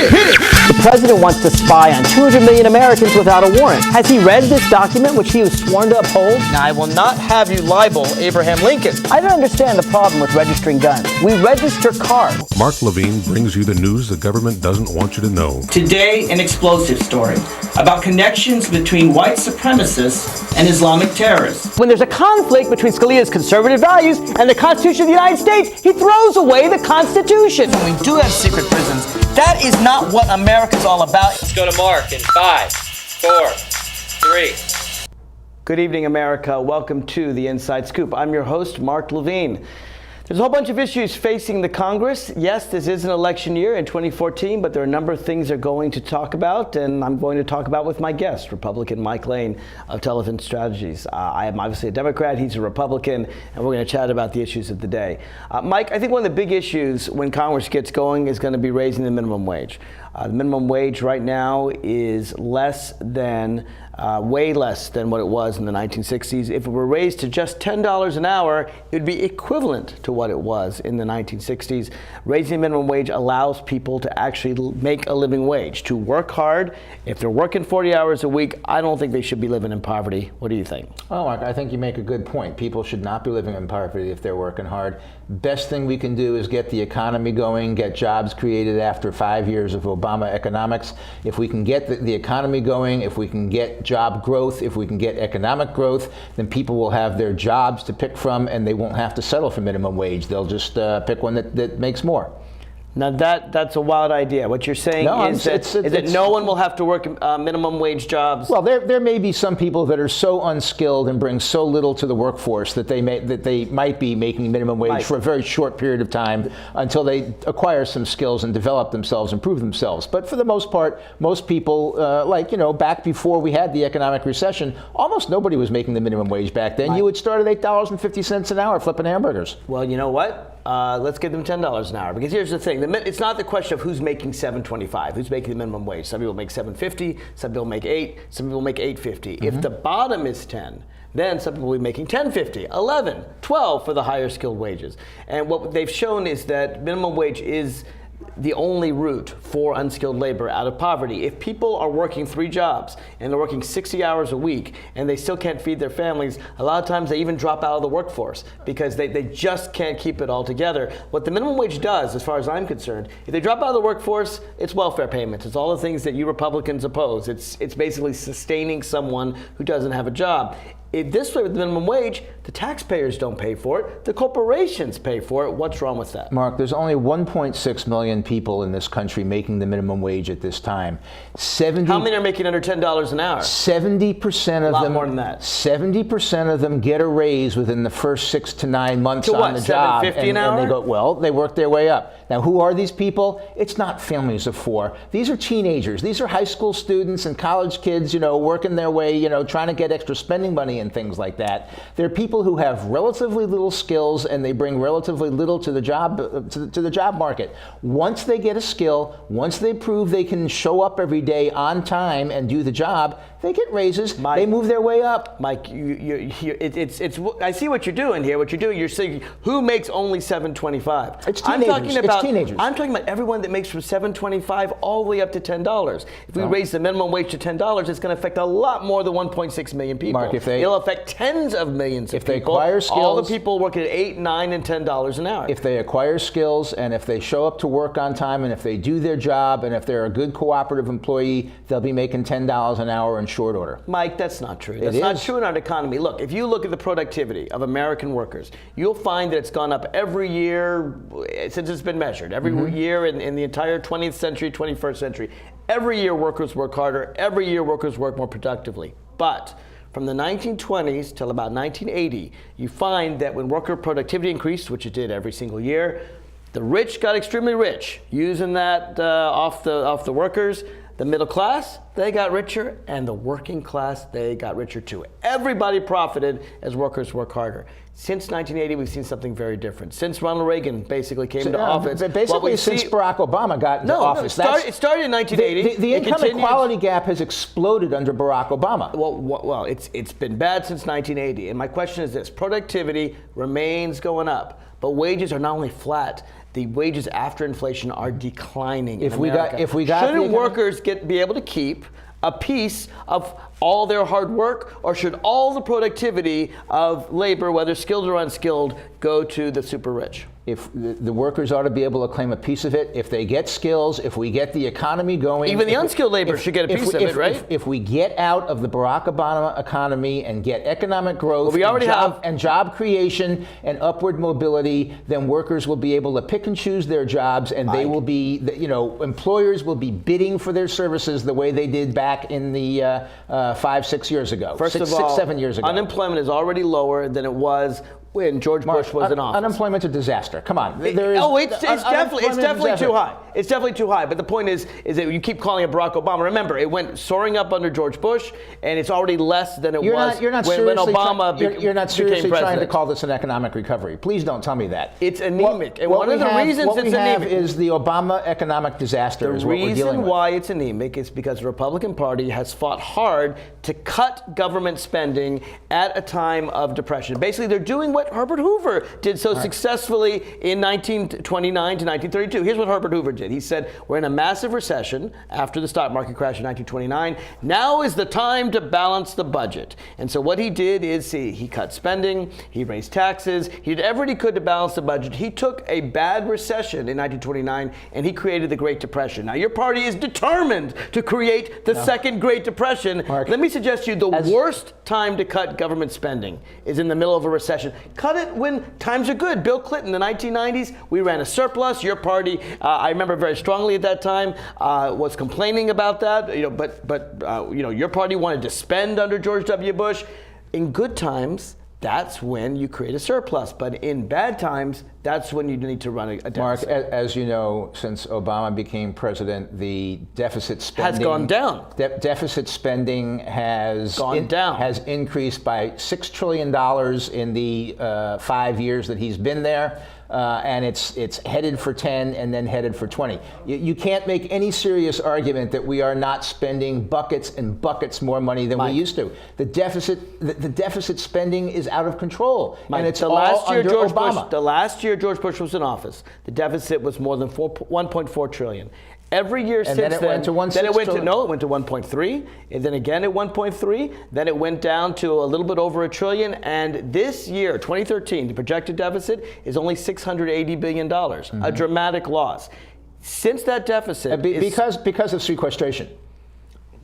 The president wants to spy on 200 million Americans without a warrant. Has he read this document, which he was sworn to uphold? Now, I will not have you libel Abraham Lincoln. I don't understand the problem with registering guns. We register cars. Mark Levine brings you the news the government doesn't want you to know. Today, an explosive story about connections between white supremacists and Islamic terrorists. When there's a conflict between Scalia's conservative values and the Constitution of the United States, he throws away the Constitution. We do have secret prisons. That is not what America's all about. Let's go to Mark in 5, 4, 3. Good evening, America. Welcome to the Inside Scoop. I'm your host, Mark Levine. There's a whole bunch of issues facing the Congress. Yes, this is an election year in 2014, but there are a number of things they're going to talk about, and I'm going to talk about with my guest, Republican Mike Lane of Television Strategies. I am obviously a Democrat, he's a Republican, and we're going to chat about the issues of the day. Mike, I think one of the big issues when Congress gets going is going to be raising the minimum wage. The minimum wage right now is way less than what it was in the 1960s. If it were raised to just $10 an hour, it would be equivalent to what it was in the 1960s. Raising the minimum wage allows people to actually make a living wage, to work hard. If they're working 40 hours a week, I don't think they should be living in poverty. What do you think? Oh, Mark, I think you make a good point. People should not be living in poverty if they're working hard. Best thing we can do is get the economy going, get jobs created after 5 years of Obama economics. If we can get the economy going, if we can get job growth, if we can get economic growth, then people will have their jobs to pick from and they won't have to settle for minimum wage. They'll just pick one that makes more. Now that's a wild idea. What you're saying is that no one will have to work minimum wage jobs. Well, there may be some people that are so unskilled and bring so little to the workforce that they might be making minimum wage for a very short period of time until they acquire some skills and develop themselves, improve themselves. But for the most part, most people, back before we had the economic recession, almost nobody was making the minimum wage back then. You would start at $8.50 an hour flipping hamburgers. Well, you know what? Let's give them $10 an hour, because here's the thing. It's not the question of who's making $7.25, who's making the minimum wage. Some people make $7.50, some people make $8, some people make $8.50. If the bottom is 10, then some people will be making $10.50, $11, $12 for the higher skilled wages. And what they've shown is that minimum wage is the only route for unskilled labor out of poverty. If people are working 3 jobs and they're working 60 hours a week and they still can't feed their families, a lot of times they even drop out of the workforce because they just can't keep it all together. What the minimum wage does, as far as I'm concerned, if they drop out of the workforce, it's welfare payments. It's all the things that you Republicans oppose. It's basically sustaining someone who doesn't have a job. This way, with the minimum wage, the taxpayers don't pay for it. The corporations pay for it. What's wrong with that? Mark, there's only 1.6 million people in this country making the minimum wage at this time. How many are making under $10 an hour? 70% of them. More than that. 70% of them get a raise within the first 6 to 9 months on the job. $7.50 an hour? And they work their way up. Now, who are these people? It's not families of 4. These are teenagers. These are high school students and college kids, working their way, trying to get extra spending money and things like that. They're people who have relatively little skills and they bring relatively little to the job to the job market. Once they get a skill, once they prove they can show up every day on time and do the job, they get raises. They move their way up. Mike, I see what you're doing here. What you're doing, you're saying who makes only $7.25? It's teenagers. It's teenagers. I'm talking about everyone that makes from $7.25 all the way up to $10. If we raise the minimum wage to $10, it's going to affect a lot more than 1.6 million people. Mark, it'll affect tens of millions of people. If they acquire skills, all the people working at $8, $9, and $10 an hour. If they acquire skills and if they show up to work on time and if they do their job and if they're a good cooperative employee, they'll be making $10 an hour in short order. Mike, that's not true. That's not true in our economy. Look, if you look at the productivity of American workers, you'll find that it's gone up every year since it's been measured. Every year in the entire 20th century, 21st century. Every year workers work harder. Every year workers work more productively. But from the 1920s till about 1980, you find that when worker productivity increased, which it did every single year, the rich got extremely rich, using that off the workers. The middle class, they got richer, and the working class, they got richer too. Everybody profited as workers work harder. Since 1980, we've seen something very different. Since Ronald Reagan basically came to office. Basically, since Barack Obama got into office. It started in 1980. The income equality gap has exploded under Barack Obama. Well, it's been bad since 1980. And my question is this. Productivity remains going up. but wages are not only flat. The wages after inflation are declining. If we got shouldn't workers be able to keep a piece of all their hard work, or should all the productivity of labor, whether skilled or unskilled, go to the super rich? If the workers ought to be able to claim a piece of it, if they get skills, if we get the economy going. Even the unskilled labor should get a piece of it, right? If we get out of the Barack Obama economy and get economic growth, we already and job creation and upward mobility, then workers will be able to pick and choose their jobs, and they will be, employers will be bidding for their services the way they did back in the 5-6 years ago. First of all, 7 years ago. Unemployment is already lower than it was when George Bush was in office. Unemployment's a disaster. Come on. It's definitely too high. It's definitely too high. But the point is that you keep calling it Barack Obama. Remember, it went soaring up under George Bush, and it's already less than it was when Obama became president. You're not seriously trying to call this an economic recovery. Please don't tell me that. It's anemic. And one of the reasons it's anemic is the Obama economic disaster is what we're dealing with. The reason why it's anemic is because the Republican Party has fought hard to cut government spending at a time of depression. Basically, they're doing what Herbert Hoover did so successfully in 1929 to 1932. Here's what Herbert Hoover did. He said, we're in a massive recession after the stock market crash in 1929. Now is the time to balance the budget. And so what he did is he cut spending, he raised taxes, he did everything he could to balance the budget. He took a bad recession in 1929 and he created the Great Depression. Now your party is determined to create the second Great Depression. Mark, let me suggest to you the worst time to cut government spending is in the middle of a recession. Cut it when times are good. Bill Clinton, in the 1990s, we ran a surplus. Your party, I remember very strongly at that time, was complaining about that. But your party wanted to spend under George W. Bush. In good times, that's when you create a surplus. But in bad times, that's when you need to run a deficit. Mark, as you know, since Obama became president, the deficit spending has gone down. Deficit spending has gone down. Has increased by $6 trillion in the 5 years that he's been there. And it's headed for 10 and then headed for 20. You can't make any serious argument that we are not spending buckets and buckets more money than we used to. The deficit spending is out of control, and it's all under Obama. The last year George Bush was in office, the deficit was more than 1.4 trillion. Every year since then, it went to 1.6 it went to 1.3, and then again at 1.3, then it went down to a little bit over $1 trillion, and this year, 2013, the projected deficit is only $680 billion, a dramatic loss. Since that deficit because of sequestration.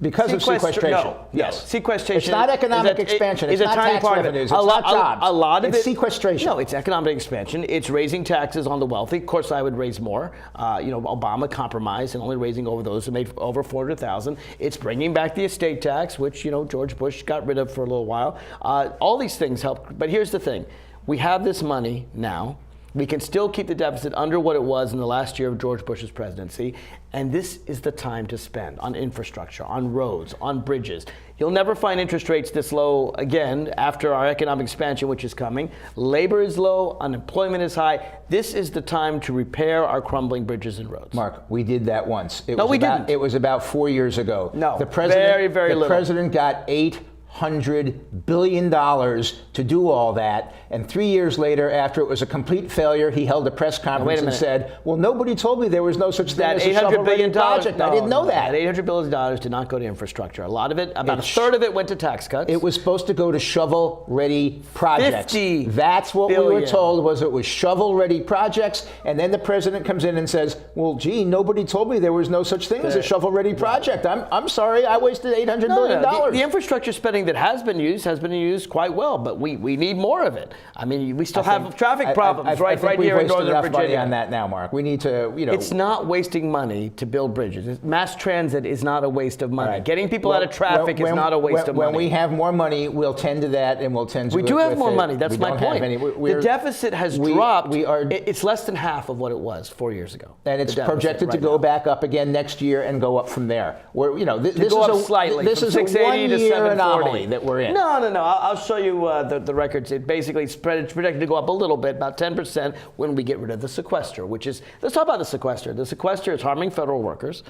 Because of sequestration. No, yes. Sequestration. It's not economic expansion. It's not tax revenues. It's not jobs. A lot of it's sequestration. No, it's economic expansion. It's raising taxes on the wealthy. Of course, I would raise more. Obama compromised and only raising over those who made over $400,000. It's bringing back the estate tax, which George Bush got rid of for a little while. All these things help. But here's the thing: we have this money now. We can still keep the deficit under what it was in the last year of George Bush's presidency, and this is the time to spend on infrastructure, on roads, on bridges. You'll never find interest rates this low again after our economic expansion, which is coming. Labor is low, unemployment is high. This is the time to repair our crumbling bridges and roads. Mark, we did that once. We didn't. It was about 4 years ago. No, the president, very little. The president got $800 billion to do all that, and 3 years later, after it was a complete failure, he held a press conference and said, well, nobody told me there was no such thing as a shovel-ready project. I didn't know that. That $800 billion did not go to infrastructure. A lot of it, about a third of it, went to tax cuts. It was supposed to go to shovel-ready projects. That's what we were told, it was shovel-ready projects, and then the president comes in and says, well, gee, nobody told me there was no such thing as a shovel-ready project. I'm sorry, I wasted $800 billion. The infrastructure spending that has been used quite well, but we need more of it. I mean, we still have traffic problems right here in Northern Virginia. Money on that now, Mark. We need to, It's not wasting money to build bridges. Mass transit is not a waste of money. Right. Getting people out of traffic is not a waste of money. When we have more money, we'll tend to that, and we'll tend to. We do have more money. That's my point. The deficit has dropped. It's less than half of what it was 4 years ago. And it's projected to go back up again next year and go up from there. This is a 680 to 740. valley that we're in. No. I'll show you the records. It basically it's projected to go up a little bit, about 10%, when we get rid of the sequester, which is, let's talk about the sequester. The sequester is harming federal workers.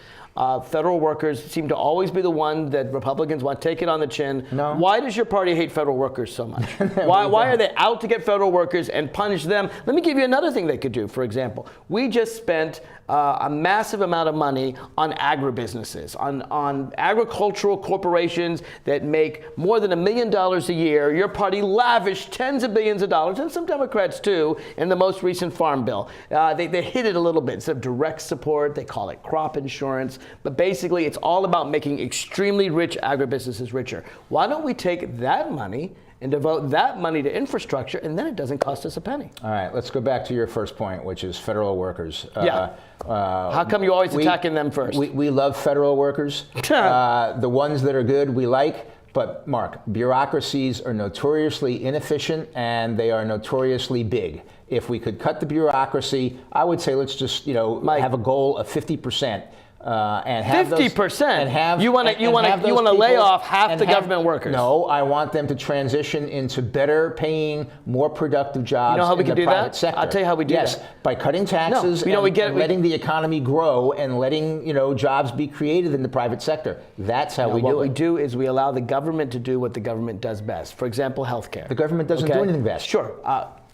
Federal workers seem to always be the one that Republicans want to take it on the chin. No. Why does your party hate federal workers so much? Why are they out to get federal workers and punish them? Let me give you another thing they could do, for example. We just spent a massive amount of money on agribusinesses, on agricultural corporations that make more than $1 million a year. Your party lavished tens of billions of dollars, and some Democrats too, in the most recent farm bill. They hit it a little bit. Instead of direct support, they call it crop insurance. But basically, it's all about making extremely rich agribusinesses richer. Why don't we take that money and devote that money to infrastructure, and then it doesn't cost us a penny? All right, let's go back to your first point, which is federal workers. Yeah. How come you're always attacking them first? We love federal workers. The ones that are good, we like. But Mark, bureaucracies are notoriously inefficient and they are notoriously big. If we could cut the bureaucracy, I would say let's just have a goal of 50%. And have 50%. And have you want to lay off half the government workers? No, I want them to transition into better paying, more productive jobs. You know how we in can the do private that? sector. I'll tell you how we do that. Yes, by cutting taxes and letting the economy grow and letting jobs be created in the private sector. That's how we do it. What we do is we allow the government to do what the government does best. For example, healthcare. The government doesn't do anything best. Sure.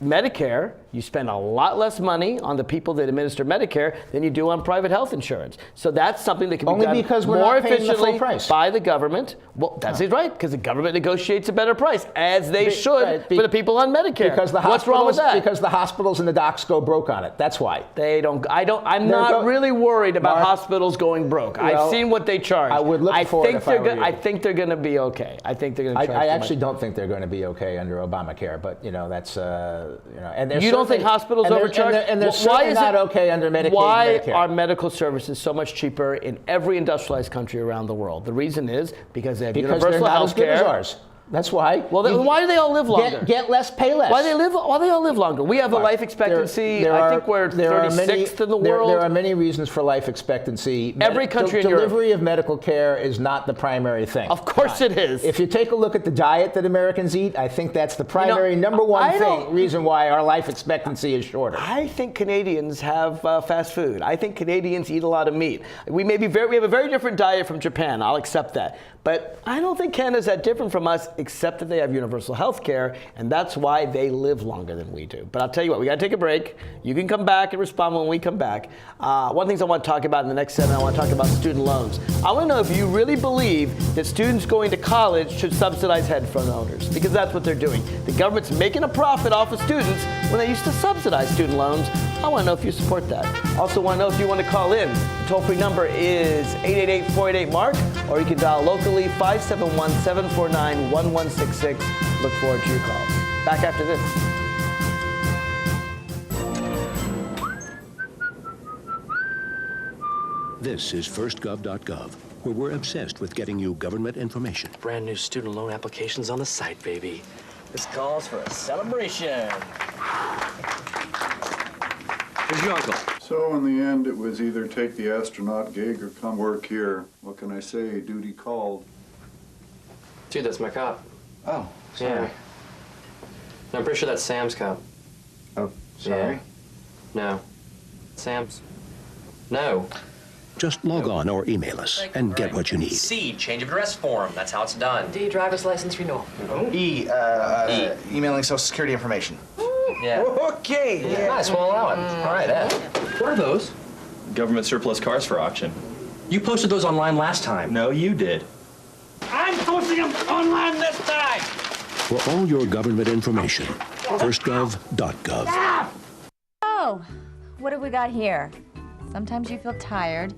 Medicare, you spend a lot less money on the people that administer Medicare than you do on private health insurance. So that's something that can be done because we're more not paying the full efficiently price. by the government. Well, that's right, because the government negotiates a better price, as they should for the people on Medicare. Because the What's wrong with that? Because the hospitals and the docs go broke on it. That's why. I'm not really worried about hospitals going broke. I've seen what they charge. I would look for it if I were you. I think they're going to be okay. I think they're going to charge I actually don't think they're going to be okay under Obamacare, but that's and there's you don't think hospitals overcharge? And they're certainly not okay under Medicaid why and Medicare. Are medical services so much cheaper in every industrialized country around the world? The reason is because they have universal they're not health as good care. as ours. That's why. Well, then why do they all live longer? Get less, pay less. Why do they all live longer? We have a life expectancy. I think we're 36th in the world. There are many reasons for life expectancy. Every country in Europe. Delivery of medical care is not the primary thing. Of course it is. If you take a look at the diet that Americans eat, I think that's the primary number one reason why our life expectancy is shorter. I think Canadians have fast food. I think Canadians eat a lot of meat. We have a very different diet from Japan. I'll accept that. But I don't think Canada's that different from us, except that they have universal health care, and that's why they live longer than we do. But I'll tell you what, we got to take a break. You can come back and respond when we come back. One of the things I want to talk about in the next segment, I want to talk about student loans. I want to know if you really believe that students going to college should subsidize headphone owners, because that's what they're doing. The government's making a profit off of students when they used to subsidize student loans. I want to know if you support that. Also want to know if you want to call in. The toll-free number is 888-488-MARK, or you can dial locally 571-749-1166. Look forward to your calls. Back after this. This is firstgov.gov, where we're obsessed with getting you government information. Brand new student loan applications on the site, baby. This calls for a celebration. Where's your uncle? So in the end, it was either take the astronaut gig or come work here. What can I say? Duty called. Dude, that's my cop. Oh, sorry. Yeah. No, I'm pretty sure that's Sam's cop. Oh, sorry. Yeah. No. Sam's. No. Just log on or email us and get what you need. C, change of address form. That's how it's done. D, driver's license renewal. E, emailing Social Security information. Yeah. Okay. Yeah. Nice, we'll allow it. All right, Ed. What are those? Government surplus cars for auction. You posted those online last time. No, you did. I'm posting them online this time! For all your government information, firstgov.gov. Oh, what have we got here? Sometimes you feel tired.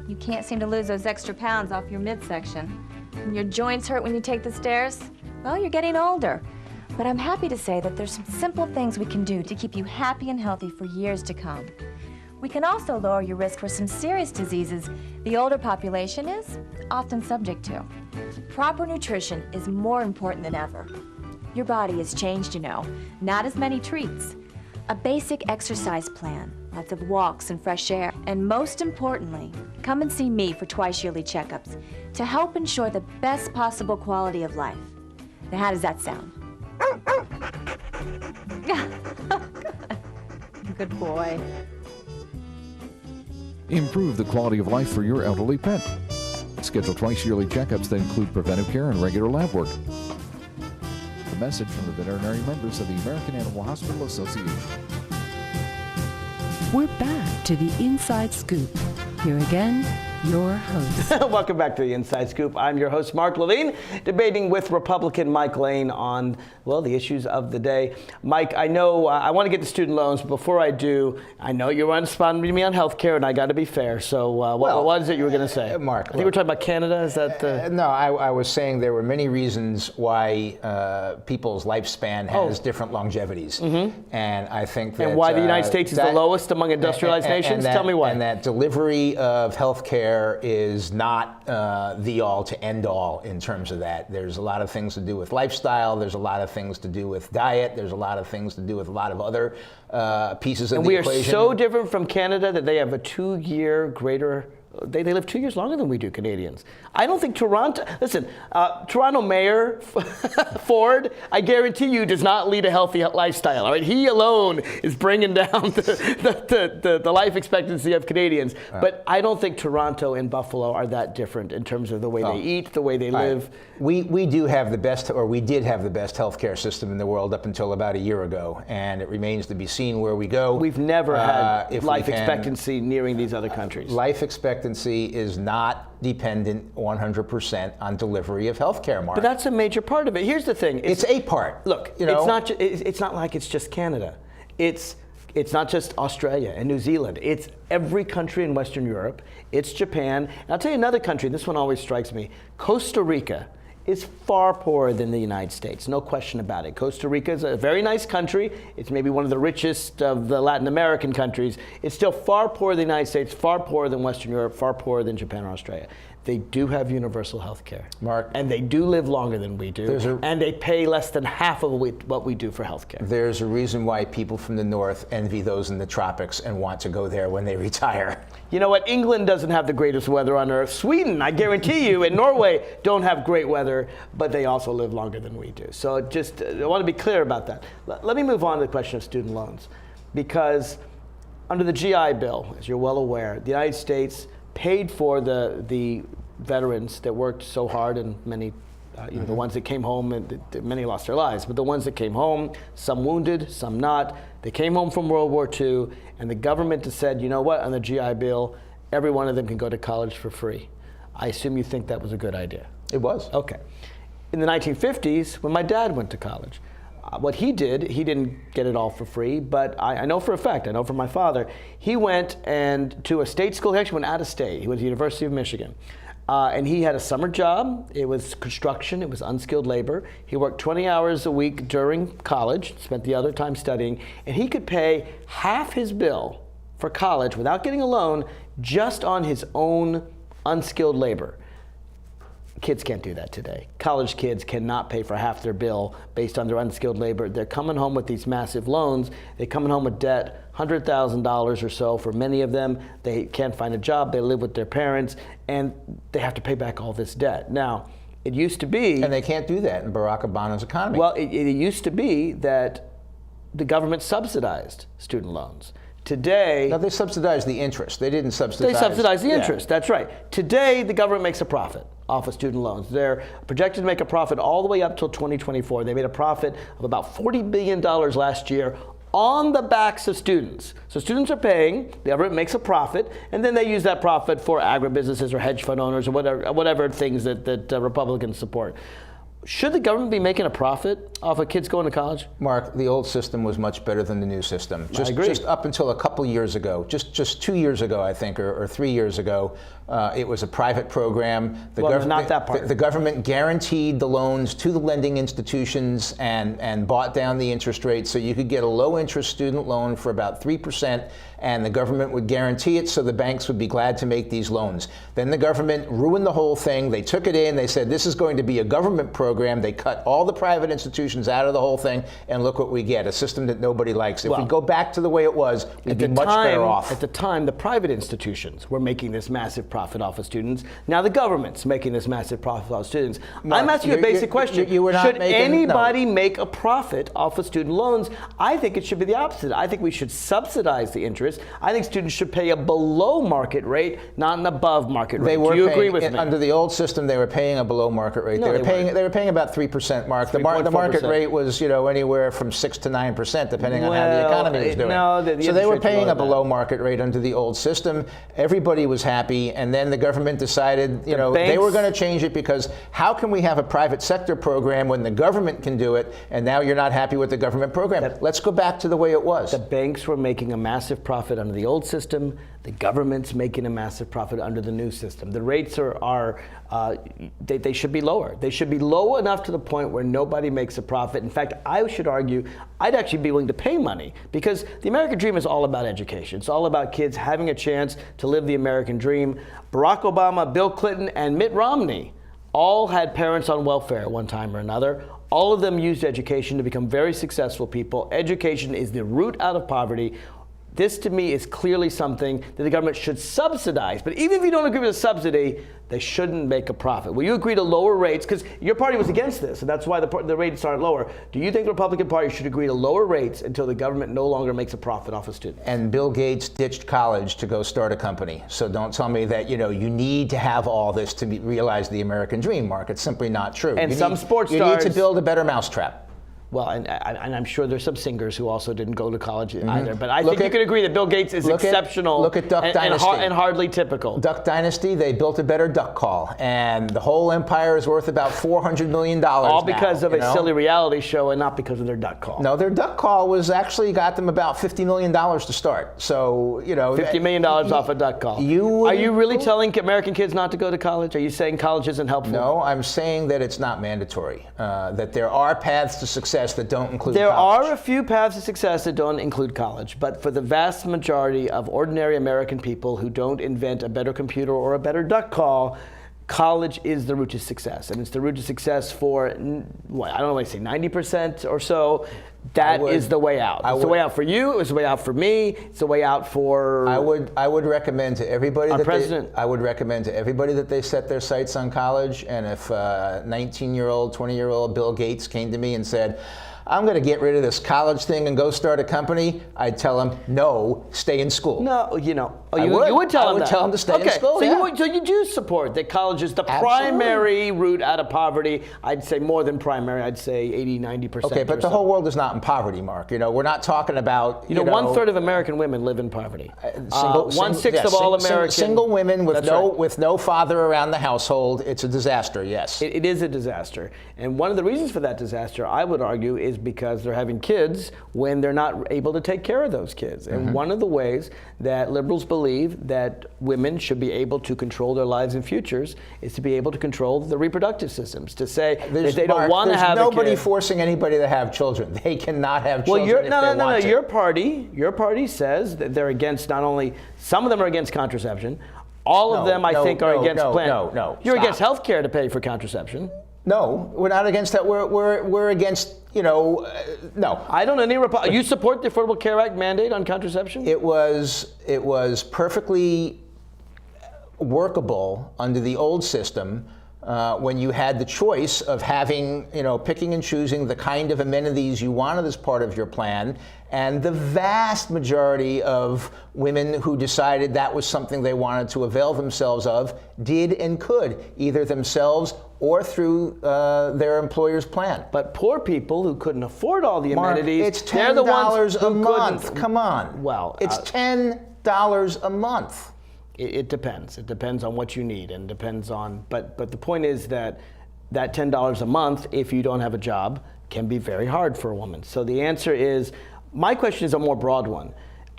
You can't seem to lose those extra pounds off your midsection. And your joints hurt when you take the stairs. Well, you're getting older. But I'm happy to say that there's some simple things we can do to keep you happy and healthy for years to come. We can also lower your risk for some serious diseases the older population is often subject to. Proper nutrition is more important than ever. Your body has changed, you know. Not as many treats. A basic exercise plan, lots of walks and fresh air, and most importantly, come and see me for twice-yearly checkups to help ensure the best possible quality of life. Now, how does that sound? Good boy. Improve the quality of life for your elderly pet. Schedule twice-yearly checkups that include preventive care and regular lab work. A message from the veterinary members of the American Animal Hospital Association. We're back to the Inside Scoop. Here again, your host. Welcome back to the Inside Scoop. I'm your host, Mark Levine, debating with Republican Mike Lane on, well, the issues of the day. Mike, I know I want to get to student loans, but before I do, I know you want to respond to me on health care, and I got to be fair. So what is it you were going to say? Mark, I think we're talking about Canada. Is that the... No, I was saying there were many reasons why people's lifespan has different longevities. Mm-hmm. And I think that... And why the United States is the lowest among industrialized nations? Tell me why. And that delivery of health care is not the all to end all in terms of that. There's a lot of things to do with lifestyle. There's a lot of things to do with diet. There's a lot of things to do with a lot of other pieces of the equation. And we are so different from Canada that they have a 2-year greater... They live 2 years longer than we do, Canadians. I don't think Toronto... Listen, Toronto Mayor Ford, I guarantee you, does not lead a healthy lifestyle. All right, he alone is bringing down the life expectancy of Canadians. But I don't think Toronto and Buffalo are that different in terms of the way they eat, the way they live. We do have the best, or we did have the best healthcare system in the world up until about a year ago, and it remains to be seen where we go. We've never had life expectancy nearing these other countries. Life expectancy is not dependent 100% on delivery of health care, Mark. But that's a major part of it. Here's the thing. It's a part. Look, it's not like it's just Canada. It's not just Australia and New Zealand. It's every country in Western Europe. It's Japan. And I'll tell you another country, this one always strikes me. Costa Rica is far poorer than the United States, no question about it. Costa Rica is a very nice country. It's maybe one of the richest of the Latin American countries. It's still far poorer than the United States, far poorer than Western Europe, far poorer than Japan or Australia. They do have universal health care. Mark. And they do live longer than we do. And they pay less than half of what we do for health care. There's a reason why people from the north envy those in the tropics and want to go there when they retire. You know what? England doesn't have the greatest weather on earth. Sweden, I guarantee you, and Norway don't have great weather, but they also live longer than we do. So I want to be clear about that. Let me move on to the question of student loans. Because under the GI Bill, as you're well aware, the United States paid for the veterans that worked so hard, and many, the ones that came home, and many lost their lives, but the ones that came home, some wounded, some not, they came home from World War II, and the government has said, you know what, on the GI Bill, every one of them can go to college for free. I assume you think that was a good idea. It was. Okay. In the 1950s, when my dad went to college, what he did, he didn't get it all for free, but I know for a fact, I know from my father, he went to a state school. He actually went out of state. He went to the University of Michigan. And he had a summer job. It was construction. It was unskilled labor. He worked 20 hours a week during college, spent the other time studying, and he could pay half his bill for college without getting a loan just on his own unskilled labor. Kids can't do that today. College kids cannot pay for half their bill based on their unskilled labor. They're coming home with these massive loans. They're coming home with debt, $100,000 or so for many of them. They can't find a job. They live with their parents, and they have to pay back all this debt. Now, it used to be... And they can't do that in Barack Obama's economy. Well, it used to be that the government subsidized student loans. Today... No, they subsidized the interest. They didn't subsidize... They subsidized the interest, that's right. Today, the government makes a profit off of student loans. They're projected to make a profit all the way up till 2024. They made a profit of about $40 billion last year on the backs of students. So students are paying, the government makes a profit, and then they use that profit for agribusinesses or hedge fund owners or whatever things that Republicans support. Should the government be making a profit off of kids going to college? Mark, the old system was much better than the new system. I agree. Just up until a couple years ago, just 2 years ago, I think, or 3 years ago, It was a private program. Not that part. The government guaranteed the loans to the lending institutions and bought down the interest rate, so you could get a low-interest student loan for about 3%, and the government would guarantee it, so the banks would be glad to make these loans. Then the government ruined the whole thing. They took it in. They said this is going to be a government program. They cut all the private institutions out of the whole thing, and look what we get, a system that nobody likes. If we go back to the way it was, we'd be much better off. At the time, the private institutions were making this massive profit off of students. Now the government's making this massive profit off of students. Mark, I'm asking you a basic question. Should anybody make a profit off of student loans? I think it should be the opposite. I think we should subsidize the interest. I think students should pay a below market rate, not an above market rate. Do you agree with me? Under the old system, they were paying a below market rate. No, they were paying about 3%, Mark. The market rate was anywhere from 6 to 9%, depending on how the economy was doing. So they were paying a below market rate under the old system. Everybody was happy, and then the government decided they were going to change it, because how can we have a private sector program when the government can do it, and now you're not happy with the government program? Let's go back to the way it was. The banks were making a massive profit under the old system. The government's making a massive profit under the new system. The rates they should be lower. They should be low enough to the point where nobody makes a profit. In fact, I should argue I'd actually be willing to pay money, because the American dream is all about education. It's all about kids having a chance to live the American dream. Barack Obama, Bill Clinton, and Mitt Romney all had parents on welfare at one time or another. All of them used education to become very successful people. Education is the root out of poverty. This, to me, is clearly something that the government should subsidize. But even if you don't agree with a subsidy, they shouldn't make a profit. Will you agree to lower rates? Because your party was against this, and that's why the rates aren't lower. Do you think the Republican Party should agree to lower rates until the government no longer makes a profit off of students? And Bill Gates ditched college to go start a company. So don't tell me that you need to have all this to realize the American dream, Mark. It's simply not true. And some sports stars... You need to build a better mousetrap. Well, and I'm sure there's some singers who also didn't go to college either. But I think you can agree that Bill Gates is exceptional. Look at Duck Dynasty. And hardly typical. Duck Dynasty, they built a better duck call. And the whole empire is worth about $400 million all because of a silly reality show and not because of their duck call. No, their duck call was actually got them about $50 million to start. So, $50 million off a duck call. Are you really telling American kids not to go to college? Are you saying college isn't helpful? No, I'm saying that it's not mandatory. That there are paths to success that don't include college. There are a few paths to success that don't include college, but for the vast majority of ordinary American people who don't invent a better computer or a better duck call, college is the route to success. And it's the route to success for, I don't know, I say 90% or so. That is the way out. It's the way out for you. It's the way out for me. It's the way out for. I would recommend to everybody I would recommend to everybody that they set their sights on college. And if 19-year-old, 20-year-old Bill Gates came to me and said, I'm going to get rid of this college thing and go start a company, I'd tell him, no, stay in school. No, you would tell him that. I would tell him to stay in school, So you do support that college is the primary route out of poverty. I'd say more than primary. I'd say 80, 90%. Okay, but the whole world is not in poverty, Mark. We're not talking about, 1/3 of American women live in poverty. 1/6 of all Americans. Single women with no father around the household. It's a disaster, yes. It is a disaster. And one of the reasons for that disaster, I would argue, is because they're having kids when they're not able to take care of those kids. And one of the ways that liberals believe that women should be able to control their lives and futures is to be able to control the reproductive systems, to say that they don't want to have a kid. There's nobody forcing anybody to have children. They cannot have children if they want to. Your party says that they're against, not only, some of them are against contraception, all of them I think are against Planned. You're against health care to pay for contraception. No, we're not against that. We're against, no. I don't know you support the Affordable Care Act mandate on contraception? It was perfectly workable under the old system when you had the choice of having, picking and choosing the kind of amenities you wanted as part of your plan. And the vast majority of women who decided that was something they wanted to avail themselves of did and could, either themselves or through their employer's plan. But poor people who couldn't afford all the amenities, it's $10 a month. Come on. Well, it's $10 a month. It depends. It depends on what you need, and depends on. But the point is that $10 a month, if you don't have a job, can be very hard for a woman. So the answer is, my question is a more broad one.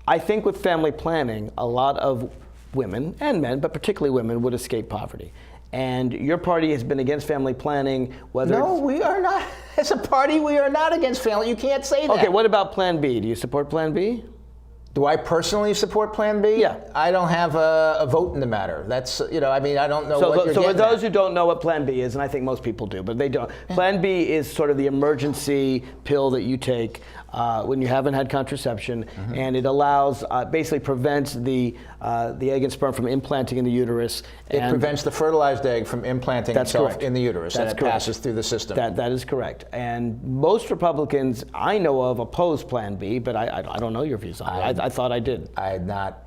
I think with family planning, a lot of women and men, but particularly women, would escape poverty. And your party has been against family planning, whether No, we are not. As a party, we are not against family. You can't say that. Okay, what about Plan B? Do you support Plan B? Do I personally support Plan B? Yeah. I don't have a vote in the matter. That's, I don't know what you're So for getting those at. who don't know what Plan B is, and I think most people do, but they don't. Plan B is sort of the emergency pill that you take when you haven't had contraception, and it allows, basically prevents the egg and sperm from implanting in the uterus. It prevents the fertilized egg from implanting itself correct. in the uterus, That's and it correct. passes through the system. That is correct. And most Republicans I know of oppose Plan B, but I don't know your views on it. I thought I did. I've not,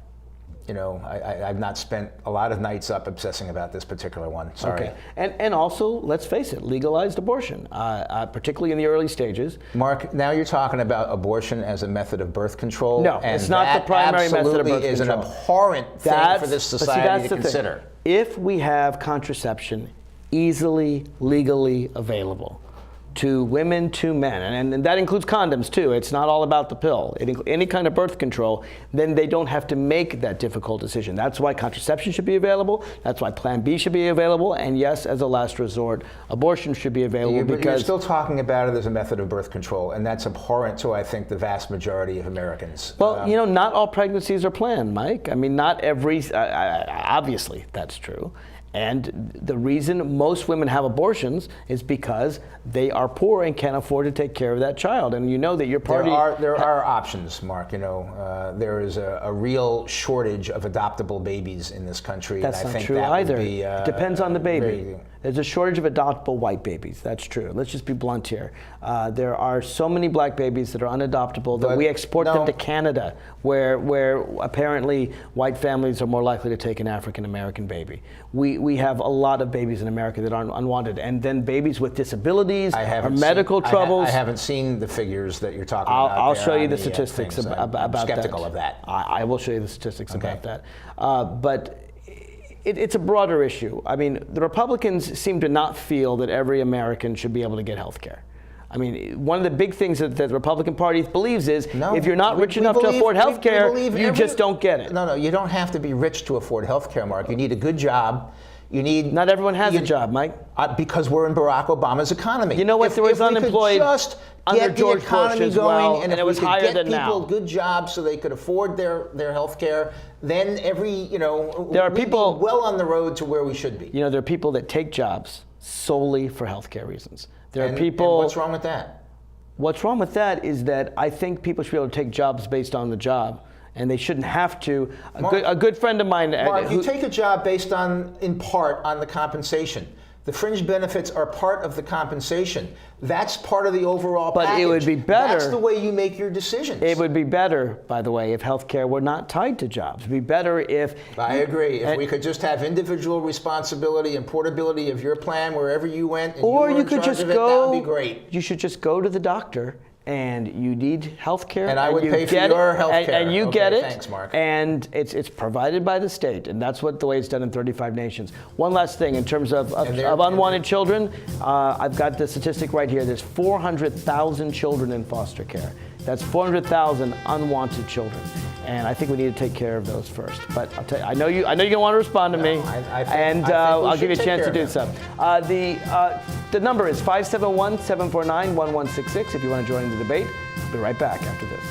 I've not spent a lot of nights up obsessing about this particular one. Sorry. Okay. And also, let's face it, legalized abortion, particularly in the early stages. Mark, now you're talking about abortion as a method of birth control. No, and it's not the primary method of birth absolutely is control. an abhorrent thing for this society to consider. If we have contraception easily, legally available to women, to men, and that includes condoms too. It's not all about the pill. Any kind of birth control, then they don't have to make that difficult decision. That's why contraception should be available. That's why Plan B should be available. And yes, as a last resort, abortion should be available But because you're still talking about it as a method of birth control, and that's abhorrent to, I think, the vast majority of Americans. Well, not all pregnancies are planned, Mike. I mean, not every, obviously that's true. And the reason most women have abortions is because they are poor and can't afford to take care of that child. And you know that your party... There are options, Mark. There is a real shortage of adoptable babies in this country. That's and I not think true that either. Would be, Depends on the baby. There's a shortage of adoptable white babies. That's true. Let's just be blunt here. There are so many black babies that are unadoptable that we export them to Canada, where apparently white families are more likely to take an African American baby. We have a lot of babies in America that aren't unwanted, and then babies with disabilities or medical troubles. I haven't seen the figures that you're talking about. I'll show you the statistics about that. I'm skeptical of that. I will show you the statistics about that. But it's a broader issue. I mean, the Republicans seem to not feel that every American should be able to get health care. I mean, one of the big things that the Republican Party believes is if you're not rich enough to afford health care, you just don't get it. No, you don't have to be rich to afford health care, Mark. You need a good job. Not everyone has a job, Mike. Because we're in Barack Obama's economy. You know what? There was unemployed just under get George the economy Bush as going, well, and it if was we could higher get than people now. good jobs so they could afford their health care, then There are people well on the road to where we should be. There are people that take jobs solely for health care reasons. There are people. And what's wrong with that? What's wrong with that is that I think people should be able to take jobs based on the job, and they shouldn't have to. A good friend of mine. Mark, you take a job based in part on the compensation. The fringe benefits are part of the compensation. That's part of the overall package. But it would be better. That's the way you make your decisions. It would be better, by the way, if healthcare were not tied to jobs. It would be better if... I agree. If we could just have individual responsibility and portability of your plan wherever you went, and or you were you could in charge just of it, go. that would be great. You should just go to the doctor. And you need health care. And I would pay for your health care. And you get it. Thanks, Mark. And it's provided by the state. And that's the way it's done in 35 nations. One last thing in terms of unwanted children. I've got the statistic right here. There's 400,000 children in foster care. That's 400,000 unwanted children. And I think we need to take care of those first. But I'll tell you, I know you're going to want to respond to me. I think I'll give you a chance to do so. The number is 571-749-1166 if you want to join the debate. I'll be right back after this.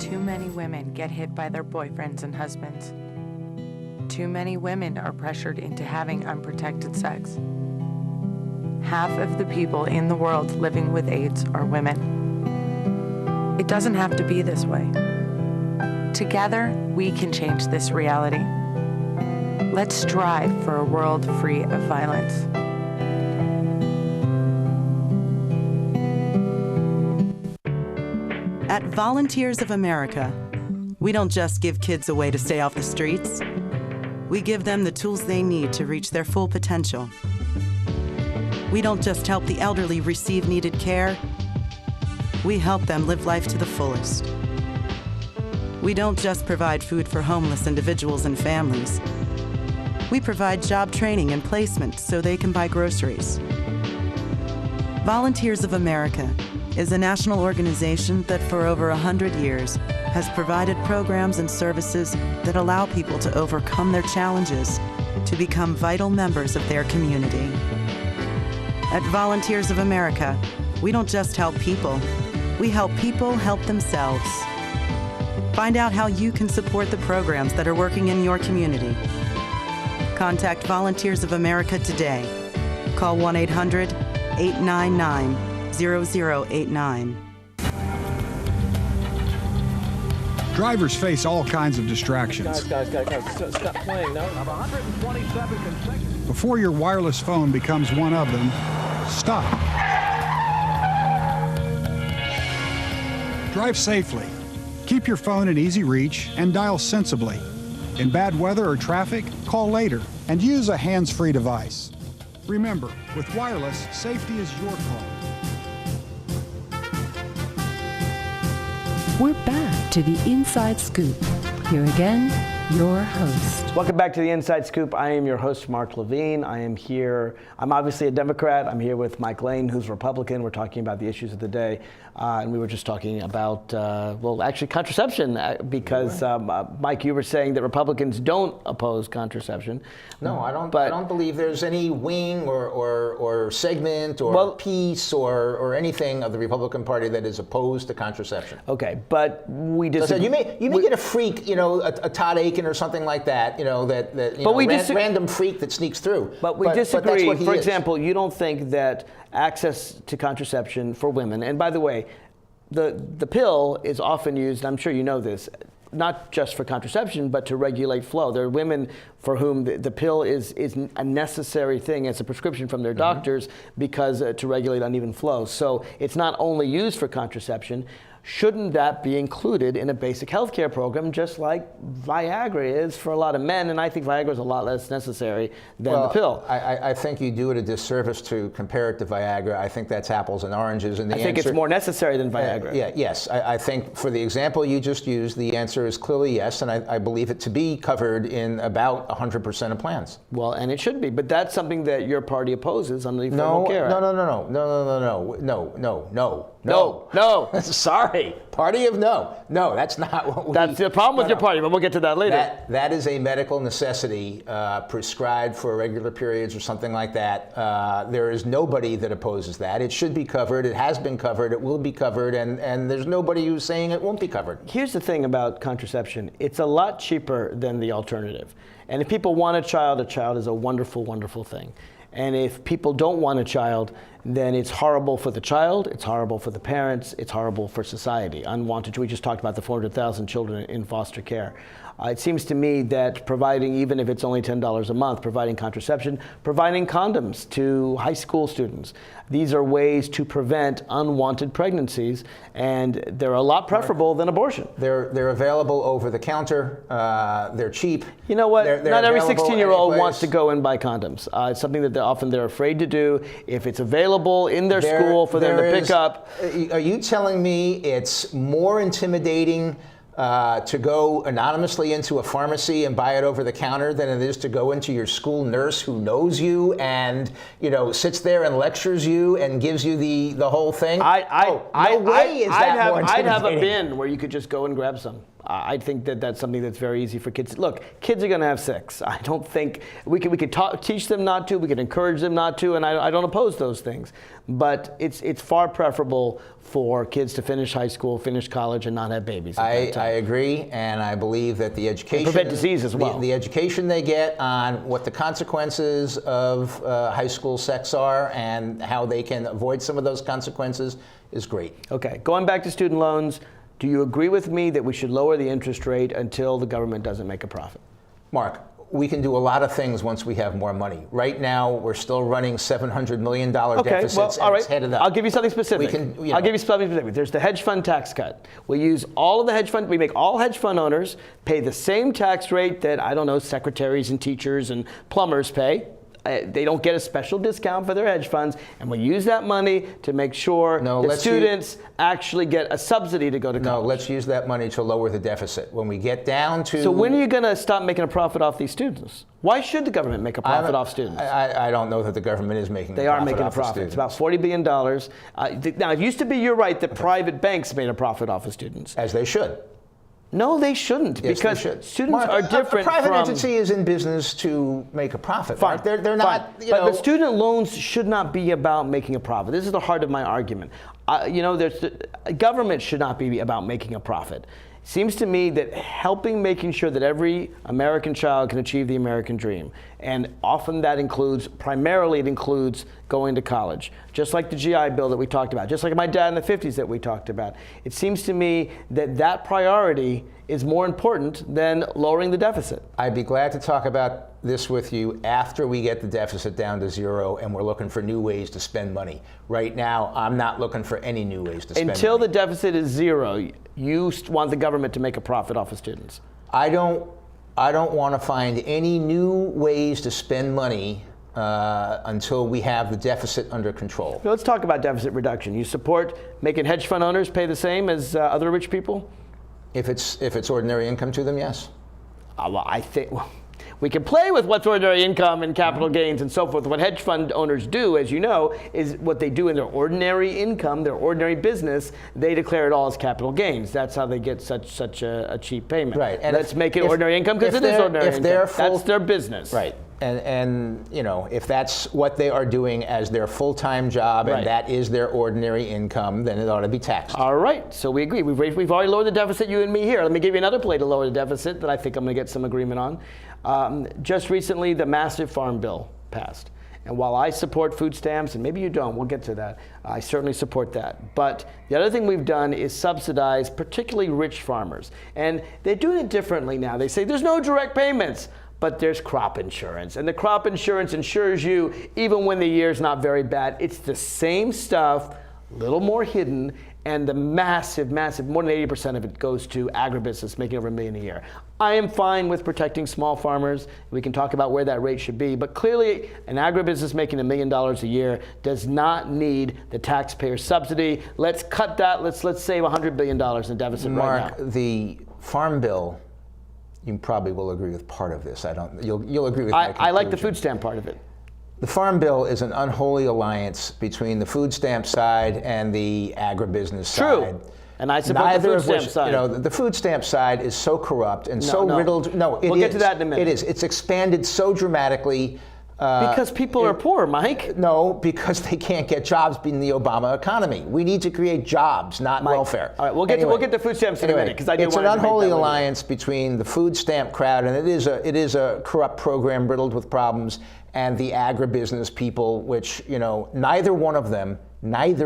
Too many women get hit by their boyfriends and husbands. Too many women are pressured into having unprotected sex. Half of the people in the world living with AIDS are women. It doesn't have to be this way. Together, we can change this reality. Let's strive for a world free of violence. At Volunteers of America, we don't just give kids a way to stay off the streets. We give them the tools they need to reach their full potential. We don't just help the elderly receive needed care. We help them live life to the fullest. We don't just provide food for homeless individuals and families. We provide job training and placement so they can buy groceries. Volunteers of America is a national organization that for over 100 years has provided programs and services that allow people to overcome their challenges to become vital members of their community. At Volunteers of America, we don't just help people, we help people help themselves. Find out how you can support the programs that are working in your community. Contact Volunteers of America today. Call 1-800-899-0089. Drivers face all kinds of distractions. Guys, stop playing. No. 127 consecutive. Before your wireless phone becomes one of them, stop. Drive safely. Keep your phone in easy reach and dial sensibly. In bad weather or traffic, call later and use a hands-free device. Remember, with wireless, safety is your call. We're back to the Inside Scoop. Here again, your host. Welcome back to the Inside Scoop. I am your host, Mark Levine. I am here. I'm obviously a Democrat. I'm here with Mike Lane, who's Republican. We're talking about the issues of the day. And we were just talking about, well, actually contraception, because Mike, you were saying that Republicans don't oppose contraception. No, I don't believe there's any wing or segment or piece or anything of the Republican Party that is opposed to contraception. Okay, but we disagree. So you may get a freak, a Todd Aiken or something like that, random freak that sneaks through. But we disagree. That's what he For is. example, you don't think that access to contraception for women, and by the way, the pill is often used, I'm sure you know this, not just for contraception, but to regulate flow. There are women for whom the pill is a necessary thing as a prescription from their doctors because to regulate uneven flow. So it's not only used for contraception. Shouldn't that be included in a basic health care program, just like Viagra is for a lot of men? And I think Viagra is a lot less necessary than the pill. I think you do it a disservice to compare it to Viagra. I think that's apples and oranges. And I think it's more necessary than Viagra. Yes. I think for the example you just used, the answer is clearly yes, and I believe it to be covered in about 100% of plans. Well, and it should be, but that's something that your party opposes under the Affordable Care Act. No. Sorry. Party of no. No, that's not what we... That's the problem with your party, but we'll get to that later. That is a medical necessity prescribed for irregular periods or something like that. There is nobody that opposes that. It should be covered. It has been covered. It will be covered. And there's nobody who's saying it won't be covered. Here's the thing about contraception. It's a lot cheaper than the alternative. And if people want a child is a wonderful, wonderful thing. And if people don't want a child, then it's horrible for the child, it's horrible for the parents, it's horrible for society. Unwanted, we just talked about the 400,000 children in foster care. It seems to me that providing, even if it's only $10 a month, providing contraception, providing condoms to high school students, these are ways to prevent unwanted pregnancies, and they're a lot preferable than abortion. They're available over the counter. They're cheap. You know what? They're not every 16-year-old anyplace. wants to go and buy condoms. It's something that they're afraid to do. If it's available in their school for them to pick up. Are you telling me it's more intimidating to go anonymously into a pharmacy and buy it over the counter than it is to go into your school nurse who knows you and sits there and lectures you and gives you the whole thing? I'd have a bin where you could just go and grab some. I think that's something that's very easy for kids. Look, kids are going to have sex. I don't think we could teach them not to. We could encourage them not to, and I don't oppose those things. But it's far preferable for kids to finish high school, finish college, and not have babies. I agree, and I believe that the education, and prevent disease as well. The education they get on what the consequences of high school sex are and how they can avoid some of those consequences is great. Okay, going back to student loans. Do you agree with me that we should lower the interest rate until the government doesn't make a profit? Mark, we can do a lot of things once we have more money. Right now, we're still running $700 million deficits, well, all right. It's headed up. I'll give you something specific. I'll give you something specific. There's the hedge fund tax cut. We use all of the hedge fund. We make all hedge fund owners pay the same tax rate that, secretaries and teachers and plumbers pay. They don't get a special discount for their hedge funds, and we use that money to make sure that students actually get a subsidy to go to college. No, let's use that money to lower the deficit. When we get down to... So when are you going to stop making a profit off these students? Why should the government make a profit off students? I don't know that the government is making a profit. They are making a profit. It's about $40 billion. Now, it used to be, you're right, that private banks made a profit off of students. As they should. No, they shouldn't, Yes, because they should. students Mark, are different A private from... entity is in business to make a profit. Fine. Mark. They're not, Fine. you know... But student loans should not be about making a profit. This is the heart of my argument. Government should not be about making a profit. Seems to me that making sure that every American child can achieve the American dream, and often that includes, primarily it includes going to college, just like the GI Bill that we talked about, just like my dad in the 50s that we talked about. It seems to me that that priority is more important than lowering the deficit. I'd be glad to talk about this with you after we get the deficit down to zero and we're looking for new ways to spend money. Right now, I'm not looking for any new ways to spend money. Until the deficit is zero, you want the government to make a profit off of students. I don't want to find any new ways to spend money until we have the deficit under control. Let's talk about deficit reduction. You support making hedge fund owners pay the same as other rich people? If it's ordinary income to them, yes. Well, I think we can play with what's ordinary income and capital gains and so forth. What hedge fund owners do, as you know, is what they do in their ordinary income, their ordinary business, they declare it all as capital gains. That's how they get such a cheap payment. Right. And let's make it ordinary income because it is ordinary income. That's their business. Right. And if that's what they are doing as their full-time job, and that is their ordinary income, then it ought to be taxed. All right, so we agree. We've already lowered the deficit, you and me here. Let me give you another play to lower the deficit that I think I'm going to get some agreement on. Just recently, the massive farm bill passed. And while I support food stamps, and maybe you don't, we'll get to that, I certainly support that. But the other thing we've done is subsidize particularly rich farmers. And they're doing it differently now. They say there's no direct payments, but there's crop insurance. And the crop insurance insures you even when the year's not very bad. It's the same stuff, a little more hidden, and the massive, more than 80% of it goes to agribusiness, making over $1 million a year. I am fine with protecting small farmers. We can talk about where that rate should be, but clearly an agribusiness making $1 million a year does not need the taxpayer subsidy. Let's cut that. Let's save $100 billion in deficit right now. Mark, the farm bill, you probably will agree with part of this. You'll agree with my conclusion. I like the food stamp part of it. The Farm Bill is an unholy alliance between the food stamp side and the agribusiness side. True. And I support the food stamp side. The food stamp side is so corrupt and riddled. No, it is. We'll get to that in a minute. It is. It's expanded so dramatically. Because people are poor, Mike. No, because they can't get jobs in the Obama economy. We need to create jobs, not welfare. All right, we'll get to food stamps in a minute, because I do want to It's an unholy alliance between the food stamp crowd, and it is a corrupt program riddled with problems, and the agribusiness people, which neither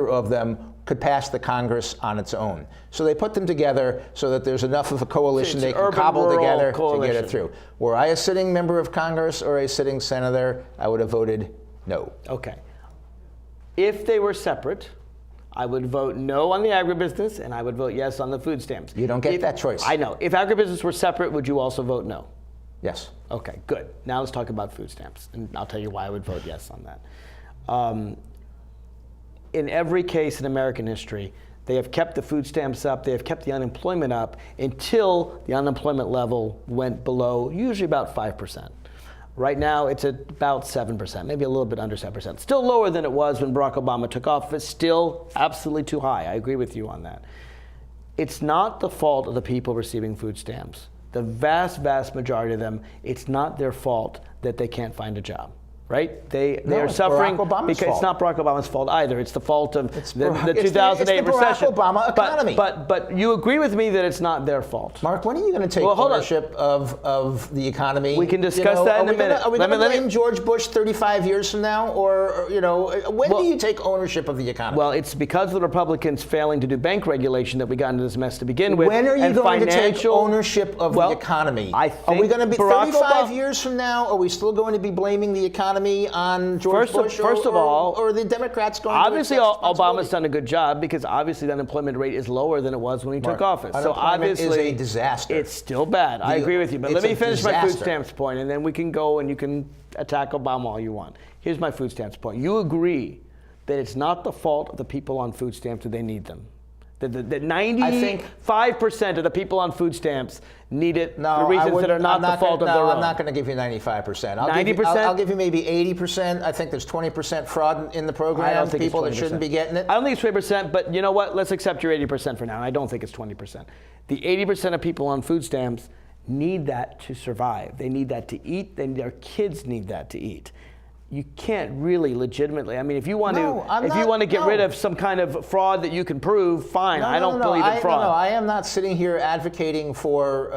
of them could pass the Congress on its own. So they put them together so that there's enough of a coalition they can cobble together to get it through. Were I a sitting member of Congress or a sitting senator, I would have voted no. Okay. If they were separate, I would vote no on the agribusiness and I would vote yes on the food stamps. You don't get that choice. I know. If agribusiness were separate, would you also vote no? Yes. Okay, good. Now let's talk about food stamps, and I'll tell you why I would vote yes on that. In every case in American history, they have kept the food stamps up, they have kept the unemployment up until the unemployment level went below, usually about 5%. Right now, it's at about 7%, maybe a little bit under 7%. Still lower than it was when Barack Obama took office, still absolutely too high. I agree with you on that. It's not the fault of the people receiving food stamps. The vast, vast majority of them, it's not their fault that they can't find a job. Right? They are suffering because it's not Barack Obama's fault either. It's the fault of the 2008 recession. Barack Obama economy. But you agree with me that it's not their fault. Mark, when are you going to take ownership of the economy? We can discuss that in a minute. Are we going to blame George Bush 35 years from now, or when do you take ownership of the economy? Well, it's because of the Republicans failing to do bank regulation that we got into this mess to begin with. When are you going to take ownership of the economy? I think are we going to be 35 years from now? Are we still going to be blaming the economy on George Bush or the Democrats going obviously Obama's done a good job because obviously the unemployment rate is lower than it was when he took office. So obviously is a disaster. It's still bad. I agree with you, but let me finish my food stamps point and then we can go and you can attack Obama all you want. Here's my food stamps point. You agree that it's not the fault of the people on food stamps that they need them. That 95% of the people on food stamps need it for reasons that are not the fault of their own. I'm not going to give you 95%. 90%? I'll give you maybe 80%. I think there's 20% fraud in the program. I don't think people it's 20%. that shouldn't be getting it. I don't think it's 20%, but you know what? Let's accept your 80% for now. And I don't think it's 20%. The 80% of people on food stamps need that to survive. They need that to eat. Their kids need that to eat. You can't really legitimately. I mean, if you want to get rid of some kind of fraud that you can prove, fine. I don't believe in fraud. No, I am not sitting here advocating for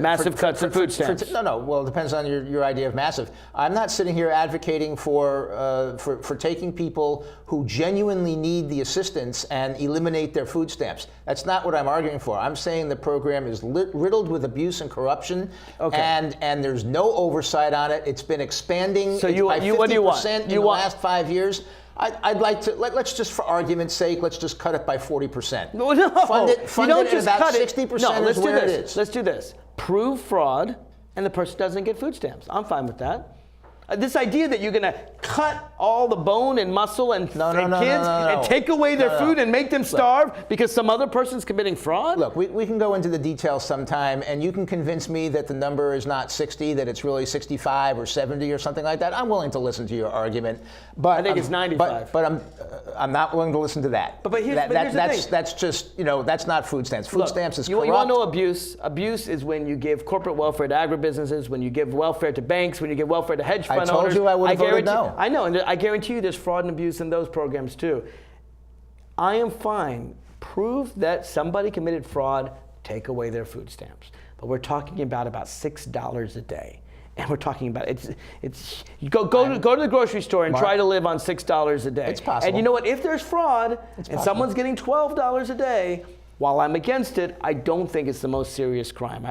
massive cuts in food stamps. No. Well, it depends on your idea of massive. I'm not sitting here advocating for taking people who genuinely need the assistance and eliminate their food stamps. That's not what I'm arguing for. I'm saying the program is riddled with abuse and corruption, and there's no oversight on it. It's been expanding. So what do you want? In the last 5 years. I'd like to, let's just, for argument's sake, let's just cut it by 40%. No, fund it at about 60% is where it is. Let's do this. Prove fraud, and the person doesn't get food stamps. I'm fine with that. This idea that you're going to cut all the bone and muscle and kids and take away their food and make them starve because some other person's committing fraud? Look, we can go into the details sometime, and you can convince me that the number is not 60, that it's really 65 or 70 or something like that. I'm willing to listen to your argument. But I think it's 95. But I'm not willing to listen to that. But here's the thing. That's just, that's not food stamps. Food stamps is corrupt. You want to know abuse? Abuse is when you give corporate welfare to agribusinesses, when you give welfare to banks, when you give welfare to hedge funds. I told you I would have voted no. I know, and I guarantee you there's fraud and abuse in those programs too. I am fine. Prove that somebody committed fraud, take away their food stamps. But we're talking about $6 a day. And we're talking about you go to the grocery store and try to live on $6 a day. It's possible. And you know what? If there's fraud and someone's getting $12 a day, while I'm against it, I don't think it's the most serious crime.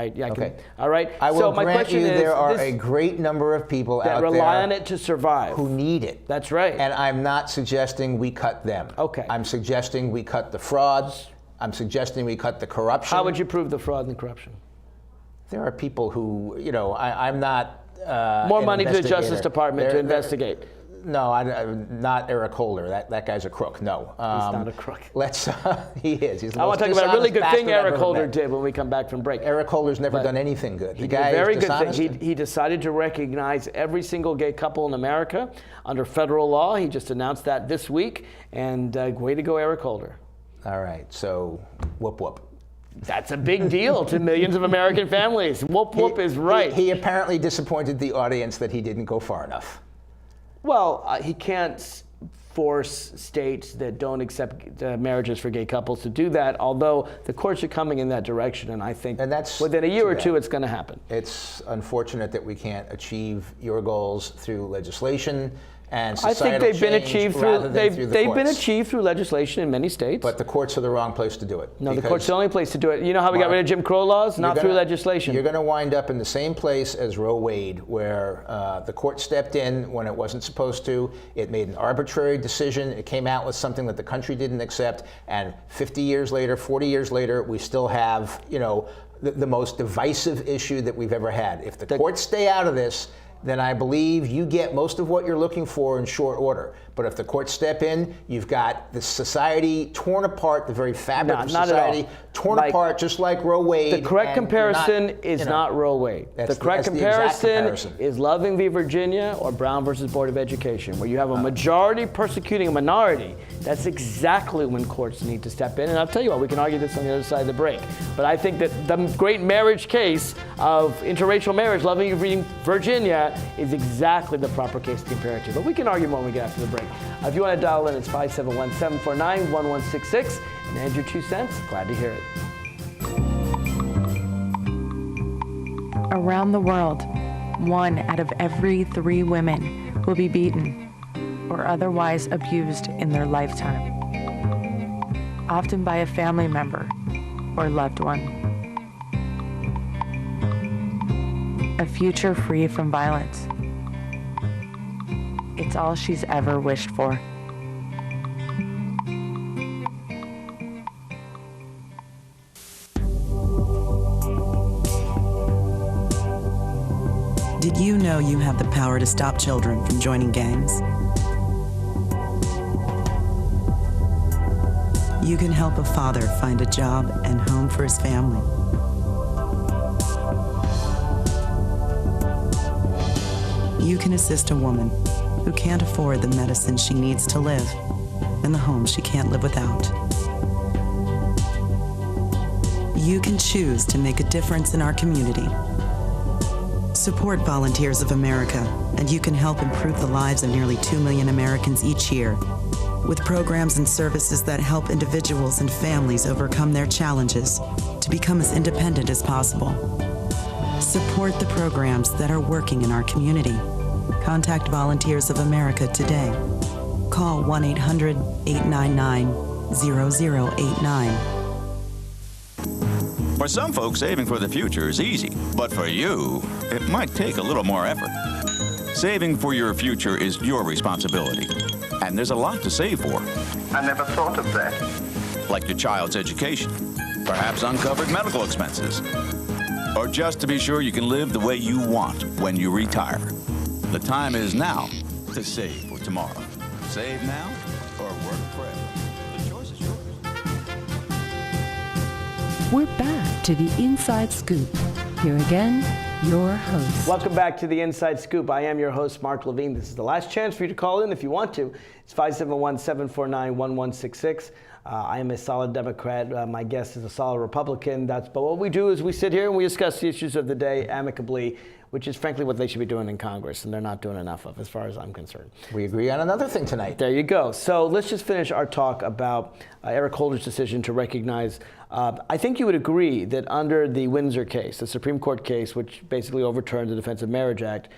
All right? I will grant you there are a great number of people that out there rely on it to survive who need it. That's right. And I'm not suggesting we cut them. Okay. I'm suggesting we cut the frauds. I'm suggesting we cut the corruption. How would you prove the fraud and the corruption? There are people who, I'm not more money to the Justice Department to investigate. No, not Eric Holder. That guy's a crook. No, he's not a crook. He is. He's the I want to talk about a really good thing Eric Holder met. Did when we come back from break. Eric Holder's never done anything good. He did a very good thing. He decided to recognize every single gay couple in America under federal law. He just announced that this week, and way to go, Eric Holder. All right, so whoop whoop. That's a big deal to millions of American families. Whoop whoop is right. He apparently disappointed the audience that he didn't go far enough. Well, he can't force states that don't accept marriages for gay couples to do that, although the courts are coming in that direction, and I think within a year or two it's going to happen. It's unfortunate that we can't achieve your goals through legislation and societal I think they've been achieved they've been achieved through legislation in many states. But the courts are the wrong place to do it. No, the courts are the only place to do it. You know how we got rid of Jim Crow laws? Not through legislation. You're going to wind up in the same place as Roe Wade, where the court stepped in when it wasn't supposed to. It made an arbitrary decision. It came out with something that the country didn't accept. And 50 years later, 40 years later, we still have, the most divisive issue that we've ever had. If the courts stay out of this, then I believe you get most of what you're looking for in short order. But if the courts step in, you've got the society torn apart, the very fabric of society torn apart, just like Roe Wade. The correct comparison is not Roe Wade. The correct comparison is Loving v. Virginia or Brown versus Board of Education, where you have a majority persecuting a minority. That's exactly when courts need to step in. And I'll tell you what, we can argue this on the other side of the break. But I think that the great marriage case of interracial marriage, Loving v. Virginia, is exactly the proper case to compare it to. But we can argue more when we get after the break. If you want to dial in, it's 571-749-1166 and add your 2 cents. Glad to hear it. Around the world, 1 out of every 3 women will be beaten or otherwise abused in their lifetime, often by a family member or loved one. A future free from violence. It's all she's ever wished for. Did you know you have the power to stop children from joining gangs? You can help a father find a job and home for his family. You can assist a woman who can't afford the medicine she needs to live and the home she can't live without. You can choose to make a difference in our community. Support Volunteers of America, and you can help improve the lives of nearly 2 million Americans each year with programs and services that help individuals and families overcome their challenges to become as independent as possible. Support the programs that are working in our community. Contact Volunteers of America today. Call 1-800-899-0089. For some folks, saving for the future is easy, but for you, it might take a little more effort. Saving for your future is your responsibility, and there's a lot to save for. I never thought of that. Like your child's education, perhaps uncovered medical expenses, or just to be sure you can live the way you want when you retire. The time is now to save for tomorrow. Save now or work forever. The choice is yours. We're back to the Inside Scoop. Here again, your host. Welcome back to the Inside Scoop. I am your host, Mark Levine. This is the last chance for you to call in if you want to. It's 571-749-1166. I am a solid Democrat. My guest is a solid Republican. But what we do is we sit here and we discuss the issues of the day amicably, which is frankly what they should be doing in Congress, and they're not doing enough of, as far as I'm concerned. We agree on another thing tonight. There you go. So let's just finish our talk about Eric Holder's decision to recognize. I think you would agree that under the Windsor case, the Supreme Court case, which basically overturned the Defense of Marriage Act,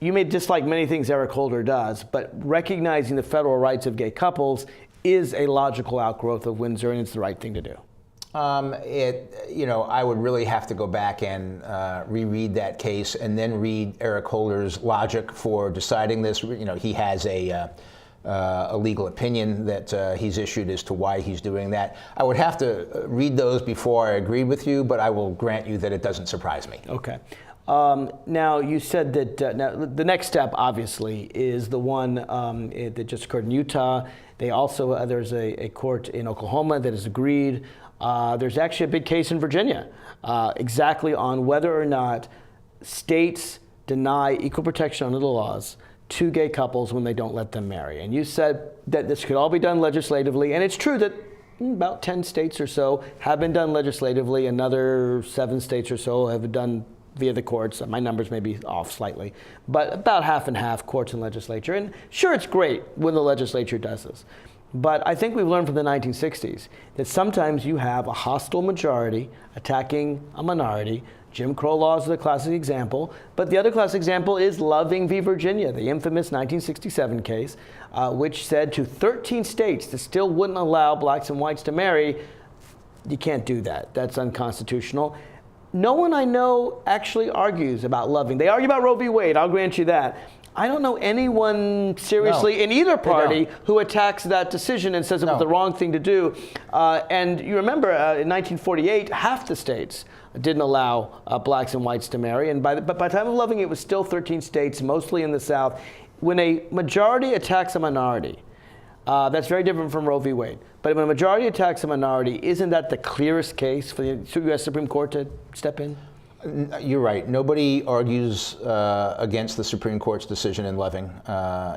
you may dislike many things Eric Holder does, but recognizing the federal rights of gay couples is a logical outgrowth of Windsor, and it's the right thing to do. I would really have to go back and reread that case and then read Eric Holder's logic for deciding this. He has a legal opinion that he's issued as to why he's doing that. I would have to read those before I agree with you, but I will grant you that it doesn't surprise me. Okay. Now, you said that now the next step, obviously, is the one that just occurred in Utah. They also, there's a court in Oklahoma that has agreed. There's actually a big case in Virginia exactly on whether or not states deny equal protection under the laws to gay couples when they don't let them marry. And you said that this could all be done legislatively, and it's true that about 10 states or so have been done legislatively. Another 7 states or so have been done via the courts. My numbers may be off slightly, but about half and half, courts and legislature. And sure, it's great when the legislature does this. But I think we've learned from the 1960s that sometimes you have a hostile majority attacking a minority. Jim Crow laws are the classic example. But the other classic example is Loving v. Virginia, the infamous 1967 case, which said to 13 states that still wouldn't allow blacks and whites to marry, you can't do that. That's unconstitutional. No one I know actually argues about Loving. They argue about Roe v. Wade, I'll grant you that. I don't know anyone seriously in either party who attacks that decision and says it was the wrong thing to do. And you remember in 1948, half the states didn't allow blacks and whites to marry. And by the time of Loving, it was still 13 states, mostly in the South. When a majority attacks a minority, that's very different from Roe v. Wade. But when a majority attacks a minority, isn't that the clearest case for the U.S. Supreme Court to step in? You're right. Nobody argues against the Supreme Court's decision in Loving.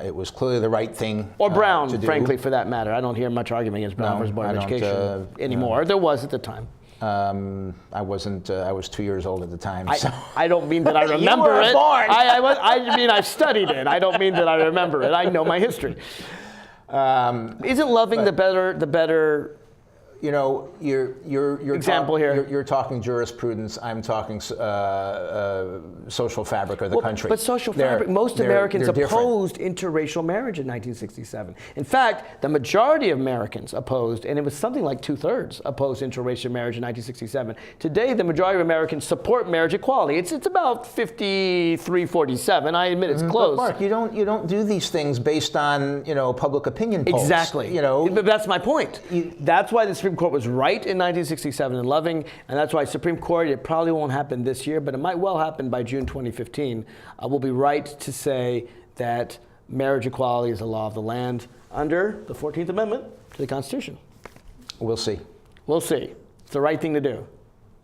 It was clearly the right thing or Brown, to do. frankly, for that matter. I don't hear much argument against Brown versus Board of Education anymore. There was at the time. I wasn't. I was 2 years old at the time. I don't mean that I remember you were it. Born. I mean I studied it. I don't mean that I remember it. I know my history. Isn't Loving the better? You know, you're example here. You're talking jurisprudence. I'm talking social fabric of the country. But social fabric. Most Americans opposed interracial marriage in 1967. In fact, the majority of Americans opposed, and it was something like 2/3 opposed interracial marriage in 1967. Today, the majority of Americans support marriage equality. It's about 53-47. I admit it's close. But Mark, you don't do these things based on public opinion polls. Exactly. But that's my point. That's why the Supreme Court was right in 1967 in Loving, and that's why Supreme Court, it probably won't happen this year, but it might well happen by June 2015, will be right to say that marriage equality is a law of the land under the 14th Amendment to the Constitution. We'll see. We'll see. It's the right thing to do.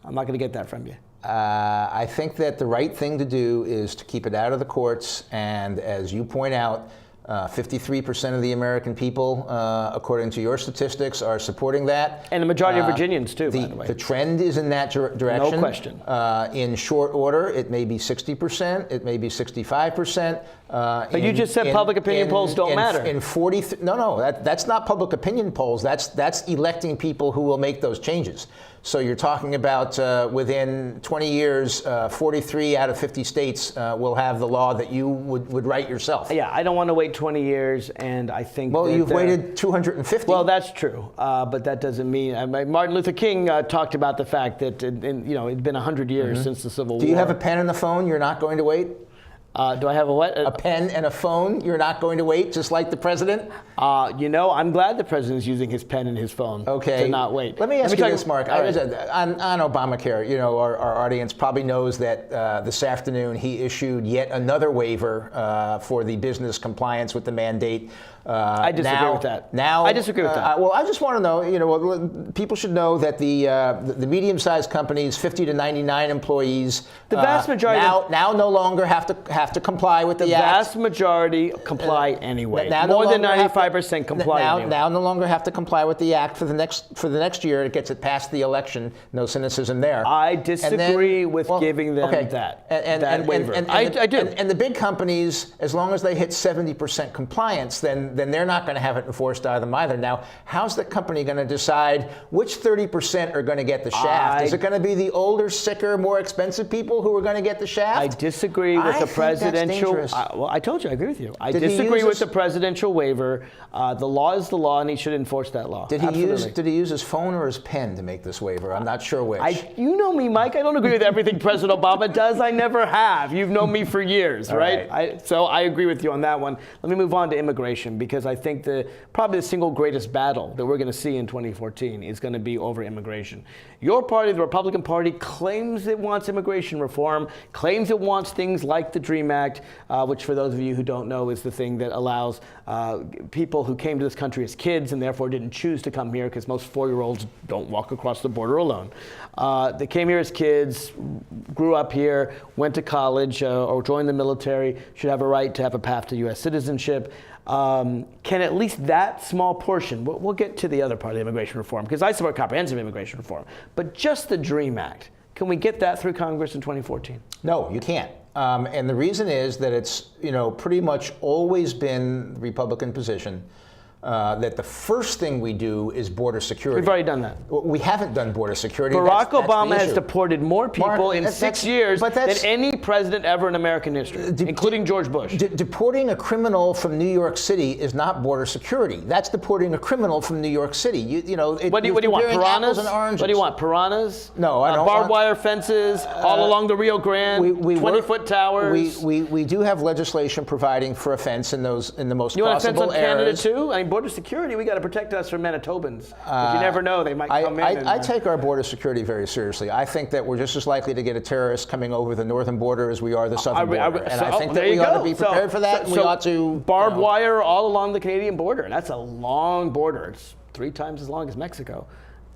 I'm not going to get that from you. I think that the right thing to do is to keep it out of the courts, and as you point out, 53% of the American people, according to your statistics, are supporting that. And the majority of Virginians, too, by the way. The trend is in that direction. No question. In short order, it may be 60%, it may be 65%. But you just said public opinion polls don't matter. That's not public opinion polls. That's electing people who will make those changes. So you're talking about within 20 years, 43 out of 50 states will have the law that you would write yourself. Yeah, I don't want to wait 20 years, and I think. Well, you've waited 250. Well, that's true, but that doesn't mean. Martin Luther King talked about the fact that it'd been 100 years since the Civil War. Do you have a pen and a phone? You're not going to wait? Do I have a what? A pen and a phone? You're not going to wait, just like the president? I'm glad the president's using his pen and his phone to not wait. Let me ask you this, Mark. On Obamacare, our audience probably knows that this afternoon he issued yet another waiver for the business compliance with the mandate. I disagree with that. I disagree with that. Well, I just want to know, people should know that the medium-sized companies, 50 to 99 employees, the vast majority now no longer have to comply with the act. The vast majority comply anyway. More than 95% comply anyway. Now no longer have to comply with the act for the next year. It gets it past the election. No cynicism there. I disagree with giving them that waiver. I do. And the big companies, as long as they hit 70% compliance, then they're not going to have it enforced either. Now, how's the company going to decide which 30% are going to get the shaft? Is it going to be the older, sicker, more expensive people who are going to get the shaft? I disagree with the presidential. Well, I told you, I agree with you. I disagree with the presidential waiver. The law is the law, and he should enforce that law. Did he use his phone or his pen to make this waiver? I'm not sure which. You know me, Mike. I don't agree with everything President Obama does. I never have. You've known me for years, right? So I agree with you on that one. Let me move on to immigration, because I think probably the single greatest battle that we're going to see in 2014 is going to be over immigration. Your party, the Republican Party, claims it wants immigration reform, claims it wants things like the DREAM Act, which for those of you who don't know is the thing that allows people who came to this country as kids and therefore didn't choose to come here, because most 4-year-olds don't walk across the border alone. They came here as kids, grew up here, went to college or joined the military, should have a right to have a path to U.S. citizenship. Can at least that small portion, we'll get to the other part of the immigration reform, because I support comprehensive immigration reform, but just the DREAM Act, can we get that through Congress in 2014? No, you can't. And the reason is that it's pretty much always been the Republican position that the first thing we do is border security. We've already done that. We haven't done border security. Barack Obama has deported more people in 6 years than any president ever in American history, including George Bush. Deporting a criminal from New York City is not border security. That's deporting a criminal from New York City. What do you want? Piranhas? What do you want? Piranhas? No, I don't. Barbed wire fences all along the Rio Grande. 20-foot towers. We do have legislation providing for a fence in the most possible areas. You want a fence on Canada too? I mean, border security, we got to protect us from Manitobans. You never know, they might come in. I take our border security very seriously. I think that we're just as likely to get a terrorist coming over the northern border as we are the southern border. And I think that we ought to be prepared for that. We ought to barbed wire all along the Canadian border. That's a long border. It's 3 times as long as Mexico.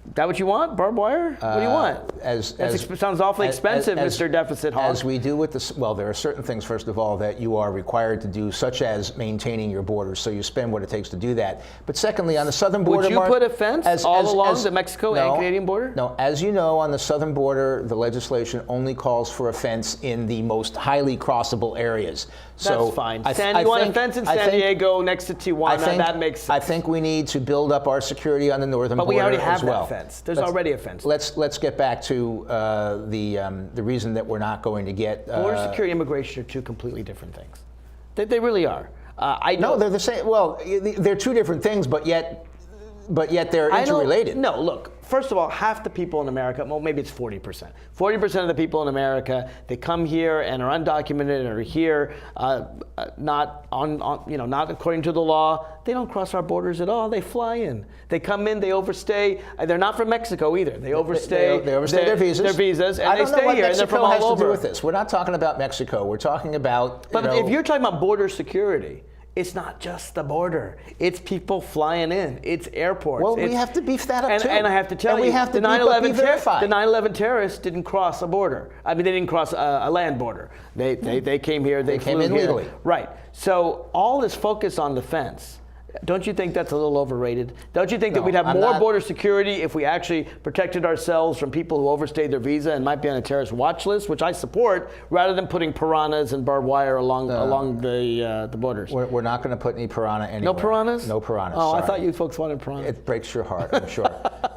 Is that what you want? Barbed wire? What do you want? Sounds awfully expensive, Mr. Deficit Hawk. As we do with this, well, there are certain things, first of all, that you are required to do, such as maintaining your borders, so you spend what it takes to do that. But secondly, on the southern border, would you put a fence all along the Mexico and Canadian border? No, as you know, on the southern border, the legislation only calls for a fence in the most highly crossable areas. That's fine. You want a fence in San Diego next to Tijuana? That makes sense. I think we need to build up our security on the northern border as well. But we already have that fence. There's already a fence. Let's get back to the reason that we're not going to get border security and immigration are 2 completely different things. They really are. No, they're the same. Well, they're 2 different things, but yet they're interrelated. No, look. First of all, half the people in America, well, maybe it's 40%. 40% of the people in America, they come here and are undocumented and are here, not according to the law. They don't cross our borders at all. They fly in. They come in. They overstay. They're not from Mexico either. They overstay. They overstay their visas. and they stay here. I don't know what Mexico has to do with this. We're not talking about Mexico. We're talking about. But if you're talking about border security, it's not just the border. It's people flying in. It's airports. Well, we have to beef that up too. And I have to tell you, we have to the be verified. The 9/11 terrorists didn't cross a border. I mean, they didn't cross a land border. They came here. They came flew in here. legally. Right. So all this focus on the fence. Don't you think that's a little overrated? Don't you think that we'd have more border security if we actually protected ourselves from people who overstayed their visa and might be on a terrorist watch list, which I support, rather than putting piranhas and barbed wire along the borders? We're not going to put any piranha anywhere. No piranhas? No piranhas. Oh, sorry. I thought you folks wanted piranhas. It breaks your heart, I'm sure.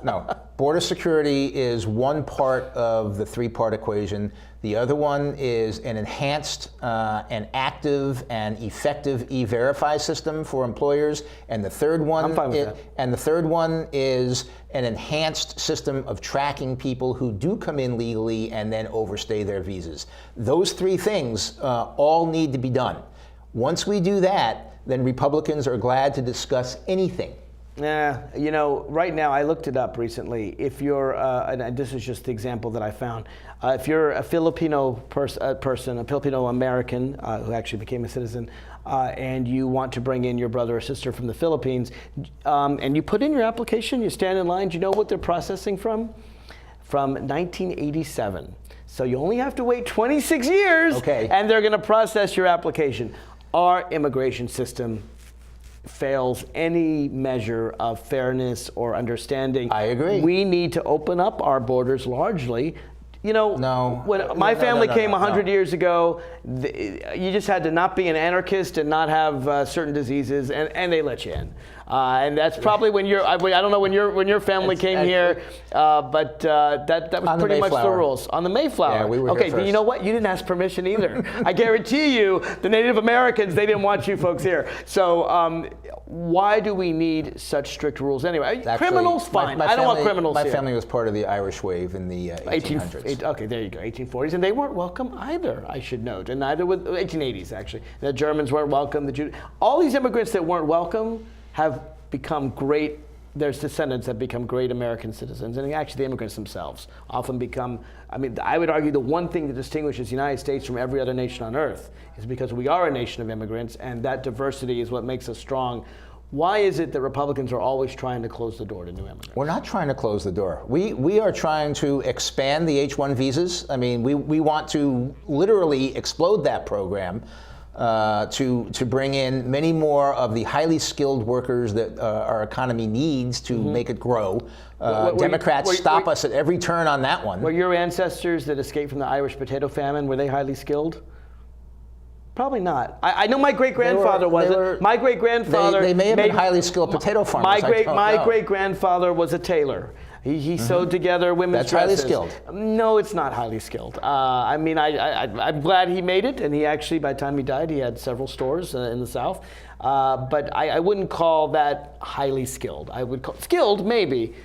No, border security is one part of the three-part equation. The other one is an enhanced, and active, and effective e-verify system for employers, and the third one, I'm fine with that. And the third one is an enhanced system of tracking people who do come in legally and then overstay their visas. Those three things all need to be done. Once we do that, then Republicans are glad to discuss anything. You know, right now, I looked it up recently. If you're, and this is just the example that I found, if you're a Filipino person, a Filipino American who actually became a citizen, and you want to bring in your brother or sister from the Philippines, and you put in your application, you stand in line, do you know what they're processing from? From 1987. So you only have to wait 26 years, and they're going to process your application. Our immigration system fails any measure of fairness or understing. I agree. We need to open up our borders largely. You know, when my family came 100 years ago, you just had to not be an anarchist and not have certain diseases, and they let you in. And that's probably when I don't know when your family came here, but that was pretty much the rules. On the Mayflower. Yeah, we were okay, here but first. you know what? You didn't ask permission either. I guarantee you, the Native Americans, they didn't want you folks here. So why do we need such strict rules anyway? Actually, criminals, fine. I don't want criminals My here. family was part of the Irish wave in the 1800s. Okay, there you go, 1840s, and they weren't welcome either, I should note, and neither with 1880s actually. The Germans weren't welcome. All these immigrants that weren't welcome have become great. Their descendants have become great American citizens, and actually the immigrants themselves often become. I mean, I would argue the one thing that distinguishes the United States from every other nation on earth is because we are a nation of immigrants, and that diversity is what makes us strong. Why is it that Republicans are always trying to close the door to new immigrants? We're not trying to close the door. We are trying to expand the H-1 visas. I mean, we want to literally explode that program to bring in many more of the highly skilled workers that our economy needs to make it grow. Democrats stop us at every turn on that one. Were your ancestors that escaped from the Irish potato famine, were they highly skilled? Probably not. I know my great-grandfather wasn't. My great-grandfather. They may have been highly skilled potato farmers. My great-grandfather was a tailor. He sewed together women's dresses. That's highly skilled. No, it's not highly skilled. I mean, I'm glad he made it, and he actually, by the time he died, he had several stores in the South. But I wouldn't call that highly skilled. I would call skilled, maybe.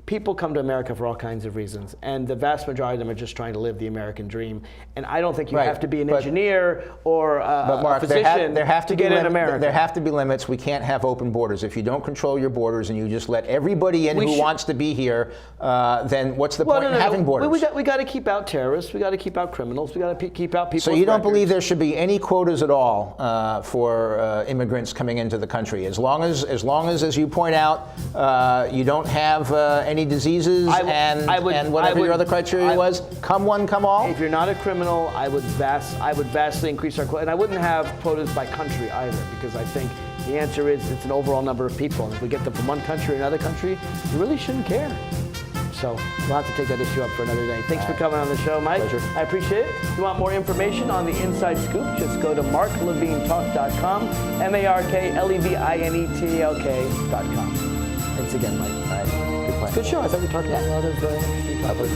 People come to America for all kinds of reasons, and the vast majority of them are just trying to live the American dream. And I don't think you have to be an engineer or a physician to get in America. There have to be limits. We can't have open borders. If you don't control your borders and you just let everybody in who wants to be here, then what's the point in having borders? We got to keep out terrorists. We got to keep out criminals. We got to keep out people. So you don't believe there should be any quotas at all for immigrants coming into the country, as long as you point out, you don't have any diseases and whatever your other criteria was, come one, come all? If you're not a criminal, I would vastly increase our quota. And I wouldn't have quotas by country either, because I think the answer is it's an overall number of people. And if we get them from one country to another country, you really shouldn't care. So we'll have to take that issue up for another day. Thanks for coming on the show, Mike. Pleasure. I appreciate it. If you want more information on the Inside Scoop, just go to marklevinetalk.com, MarkLevinetalk.com. Thanks again, Mike. All right. Good show. I thought we talked about a lot of interesting topics.